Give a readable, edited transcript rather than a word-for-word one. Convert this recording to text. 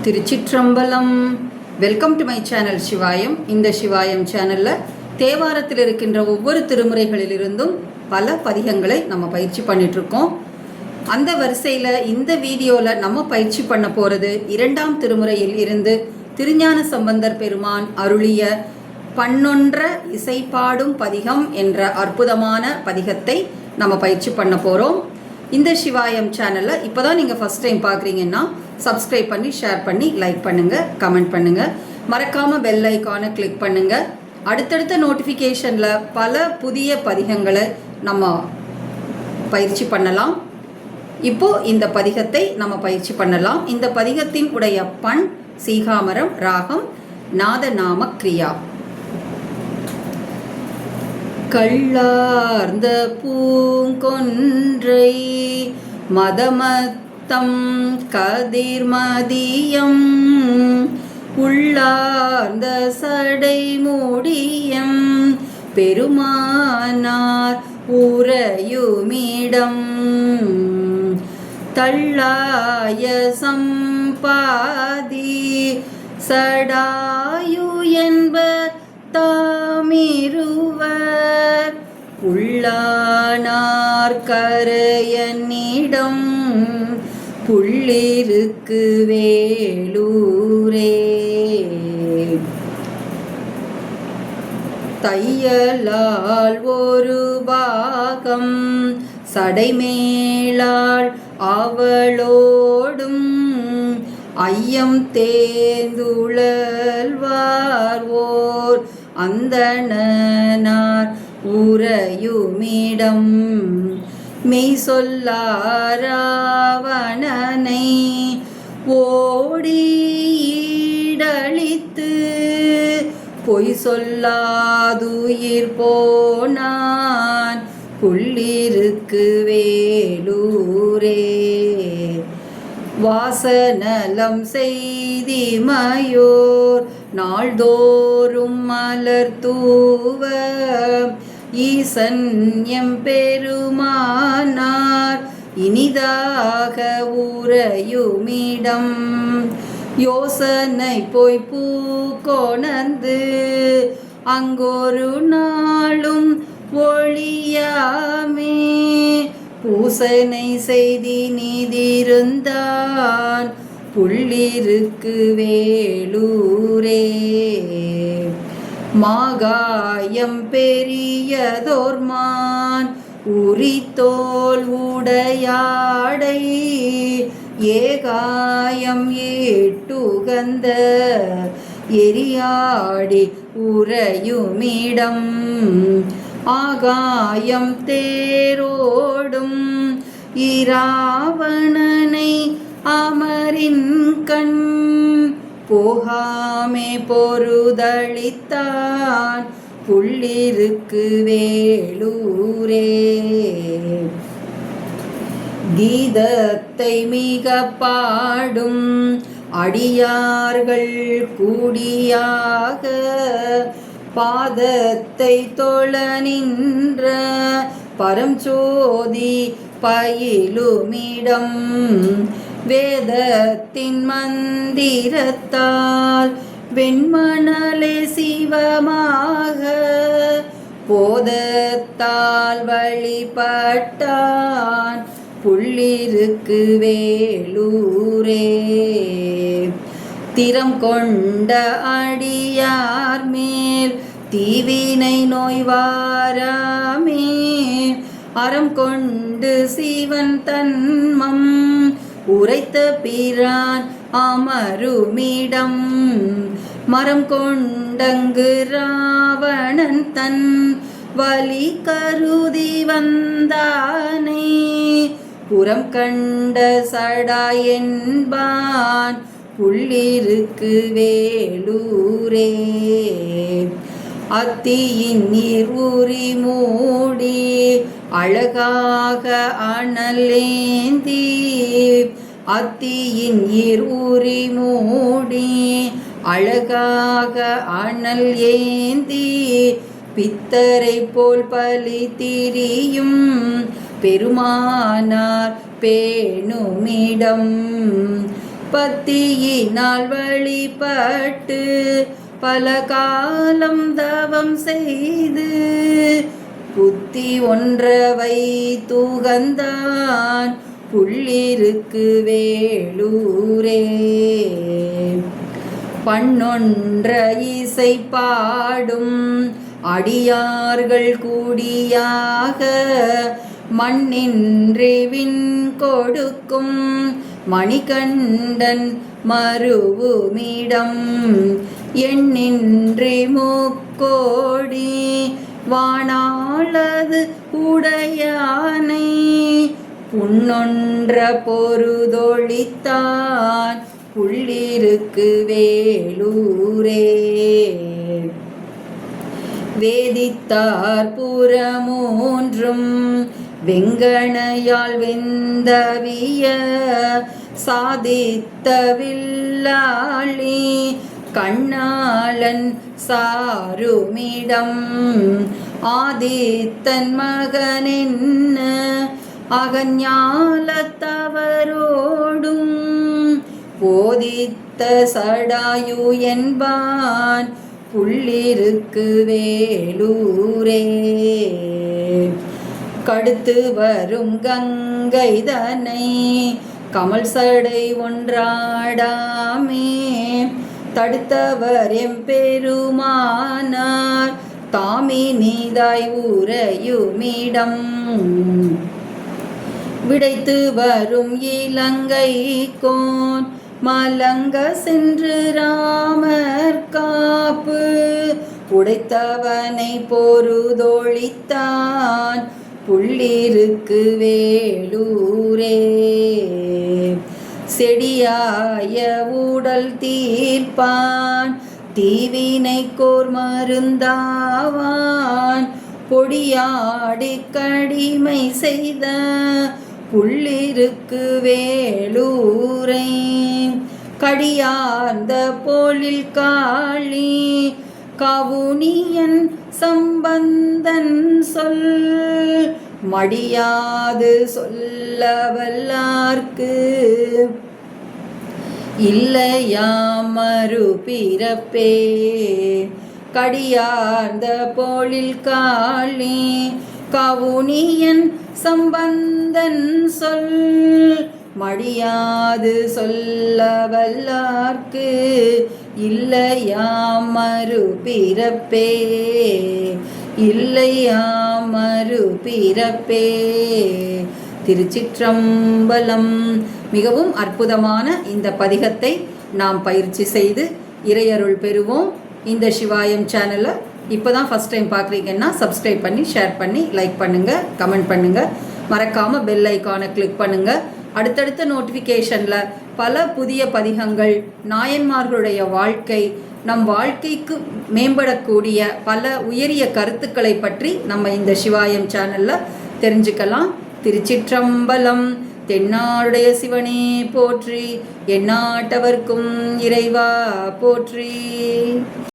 Thiruchitrambalam. Welcome to my channel Sivayam. இந்த சிவாயம் சேனலில் தேவாரத்தில் இருக்கின்ற ஒவ்வொரு திருமுறைகளிலிருந்தும் பல பதிகங்களை நம்ம பயிற்சி பண்ணிகிட்ருக்கோம். அந்த வரிசையில் இந்த வீடியோவில் நம்ம பயிற்சி பண்ண போகிறது 2ஆம் திருமுறையில் இருந்து திருஞான சம்பந்தர் பெருமான் அருளிய பண்ணொன்ற இசைப்பாடும் பதிகம் என்ற அற்புதமான பதிகத்தை நம்ம பயிற்சி பண்ண போகிறோம். இந்த சிவாயம் சேனலில் இப்போ தான் நீங்கள் ஃபஸ்ட் டைம் பார்க்குறீங்கன்னா சப்ஸ்கிரைப் பண்ணி, ஷேர் பண்ணி, லைக் பண்ணுங்கள், கமெண்ட் பண்ணுங்கள். மறக்காமல் பெல் ஐக்கானை கிளிக் பண்ணுங்கள். அடுத்தடுத்த நோட்டிஃபிகேஷனில் பல புதிய பதிகங்களை நம்ம பயிற்சி பண்ணலாம். இப்போது இந்த பதிகத்தை நம்ம பயிற்சி பண்ணலாம். இந்த பதிகத்தின் உடைய பண் சீகாமரம், ராகம் நாதநாம கிரியா. கள்ளார்ந்த பூங்கொன்றை மதமத்தம் கதிர்மதியம் உள்ளார்ந்த சடை மூடியம் பெருமானார் உறையுமிடம் தள்ளாய சம்பாதி சடாயு என்பர் தாமிருவர் உள்ளானார் கரையனிடம் புள்ளிருக்கு வேலூரே. தையலால் ஒரு பாகம் சடைமேளாள் அவளோடும் ஐயம் தேந்துழல்வார் ஓர் அந்தணனார் உறையுமிடம் மெய் சொல்லாராவணனை ஓடிடழித்து பொய் சொல்லாதுயிர் போனான் புள்ளிருக்கு வேலூரே. வாசநலம் செய்திமையோர் நாள்தோறும் மலர் தூவ ஈசன் எம்பெருமானார் இனிதாக உறையுமிடம் யோசனை போய் பூக்கொணர்ந்து அங்கொரு நாளும் ஒளியாமே பூசனை செய்தி நீதிருந்தான் புள்ளிருக்கு வேலூரே. மாகாயம் பெரியதோர்மான் உரித்தோல் உடையாடை ஏகாயம் ஏட்டுகந்த எரியாடி உறையுமிடம் ஆகாயம் தேரோடும் இராவணனை அமரின் கண் போகாமே பொருதளித்தான் புள்ளிருக்கு வேலூரே. கீதத்தை மிக பாடும் அடியார்கள் கூடியாக பாதத்தை தொழ நின்ற பரஞ்சோதி பயிலுமிடம் வேதத்தின் மந்திரத்தால் வெண்மணலே சிவமாக போதத்தால் வழிபட்டான் புள்ளிருக்கு வேலூரே. திறம் கொண்ட அடியார் மேல் தீவினை நோய்வாராமே அறம் கொண்டு சிவன் தன்மம் உரைத்த பிரான் அமருமிடம் மரம் கொண்டங்கு ராவணன் தன் வலி கருதி வந்தானே புறம் கண்ட சடாயென்பான் புள்ளிருக்கு வேலூரே. அத்தியின் நீர் ஊறி மூடி அழகாக அனலேந்தி அத்தியின் நீர் ஊறி மூடி அழகாக அனல் ஏந்தி பித்தரை போல் பலி திரியும் பெருமானார் பேணுமிடம் பத்தியினால் வழிபட்டு பல காலம் தவம் செய்து புத்தி ஒன்றவை தூகந்தான் புள்ளிருக்கு வேலூரே. பண்ணொன்ற இசை பாடும் அடியார்கள் கூடியாக மண்ணின்றி விண் கொடுக்கும் மணிகண்டன் மருவுமிடம் எண்ணின்றி முக்கோடி வானாளது உடையானை புண்ணொன்ற பொருதொழித்தான் புள்ளிருக்கு வேலூரே. வேதித்தார் புறமூன்றும் வெங்கணையால் வெந்தவிய சாதித்த வில்லாளி கண்ணாளன் சாருமிடம் ஆதித்தன் மகனென்ன அகஞாலத்தவரோடும் போதித்த சடாயு என்பான் புள்ளிருக்கு வேலூரே. கடுத்து வரும் கங்கைதனை கமல் சடை ஒன்றாடாமே தடுத்தவர் எம்பெருமானார் தாமினிதாய் உறையுமிடம் விடைத்து வரும் இலங்கை கோன் மலங்க சென்று ராமர் காப்பு உடைத்தவனை பொருதொழித்தான் புள்ளிருக்கு வேலூரே. செடியாய உடல் தீர்ப்பான் தீவினை கோர் மருந்தாவான் பொடியாடி கடிமை செய்த புள்ளிருக்கு வேலூரை. கடியார்ந்த போலில் காளி கவுனியன் சம்பந்தன் சொல் மடியாது சொல்ல வல்லார்க்கு இல்லையாம் மறுபிறப்பே. கடியார்ந்த போலில் காளி கவுனியன் சம்பந்தன் சொல் மடியாது சொல்ல வல்லார்க்கு இல்லையாம் மறுபிறப்பே இல்லையாம் மறுபிறப்பே. திருச்சிற்றம்பலம். மிகவும் அற்புதமான இந்த பதிகத்தை நாம் பயிற்சி செய்து இறையருள் பெறுவோம். இந்த சிவாயம் சேனலை இப்போ தான் ஃபஸ்ட் டைம் பார்க்குறீங்கன்னா சப்ஸ்கிரைப் பண்ணி ஷேர் பண்ணி லைக் பண்ணுங்கள், கமெண்ட் பண்ணுங்கள், மறக்காமல் பெல் ஐக்கானை கிளிக் பண்ணுங்கள். அடுத்தடுத்த நோட்டிஃபிகேஷனில் பல புதிய பதிகங்கள், நாயன்மார்களுடைய வாழ்க்கை, நம் வாழ்க்கைக்கு மேம்படக்கூடிய பல உயரிய கருத்துக்களை பற்றி நம்ம இந்த சிவாயம் சேனலில் தெரிஞ்சுக்கலாம். திருச்சிற்றம்பலம். தென்னாடுடைய சிவனே போற்றி, எந்நாட்டவர்க்கும் இறைவா போற்றி.